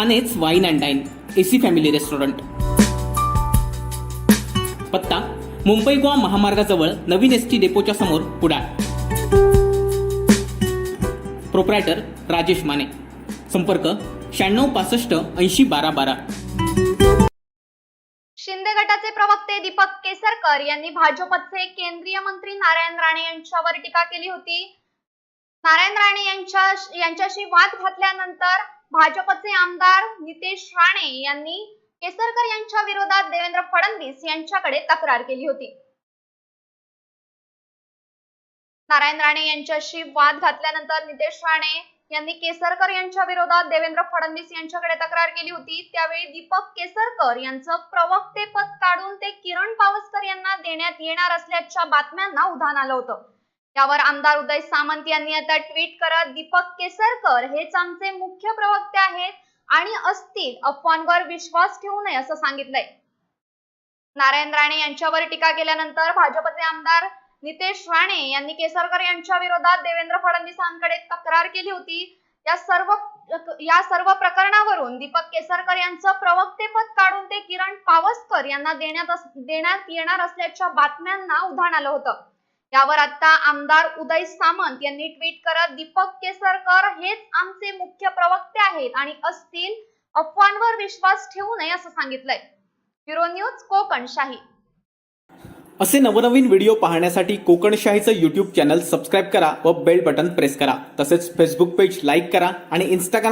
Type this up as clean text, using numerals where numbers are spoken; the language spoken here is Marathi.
मानेच wine and dine AC family restaurant. पत्ता मुंबई गोवा महामार्गाजवळ नवीन एसटी डेपोच्या समोर कुडाळ. प्रोप्रायटर राजेश माने. संपर्क 9665801212. शिंदे गटाचे प्रवक्ते दीपक केसरकर यांनी भाजपचे केंद्रीय मंत्री नारायण राणे यांच्यावर टीका केली होती. नारायण राणे यांच्याशी वाद घातल्यानंतर भाजपचे आमदार नितेश राणे यांनी केसरकर यांच्या विरोधात देवेंद्र फडणवीस यांच्याकडे तक्रार केली होती. नारायण राणे यांच्याशी वाद घातल्यानंतर नितेश राणे यांनी केसरकर यांच्या विरोधात देवेंद्र फडणवीस यांच्याकडे तक्रार केली होती. त्यावेळी दीपक केसरकर यांचं प्रवक्तेपद काढून ते किरण पावसकर यांना देण्यात येणार असल्याच्या बातम्यांना उधाण आलं होतं. यावर आमदार उदय सामंत यांनी आता ट्विट करत दीपक केसरकर हेच आमचे मुख्य प्रवक्ते आहेत आणि असतील, अफवांवर विश्वास ठेवू नये असं सांगितलंय. नारायण राणे यांच्यावर टीका केल्यानंतर भाजपचे आमदार नितेश राणे यांनी केसरकर यांच्या विरोधात देवेंद्र फडणवीसांकडे तक्रार केली होती. या सर्व प्रकरणावरून दीपक केसरकर यांचं प्रवक्तेपद काढून ते किरण पावसकर यांना देण्यात येणार असल्याच्या बातम्यांना उधाण आलं होतं. यावर आता आमदार उदय सामंत यांनी ट्विट करत दीपक केसरकर हेच आमचे मुख्य प्रवक्ते आहेत आणि असतील, अफवांवर विश्वास ठेवू नये असं सांगितलंय. Bureau news Kokanshahi. असे नवनवीन व्हिडिओ पाहण्यासाठी कोकणशाहीचं YouTube चॅनल सबस्क्राईब करा व बेल बटन प्रेस करा. तसेच फेसबुक पेज लाईक करा आणि Instagram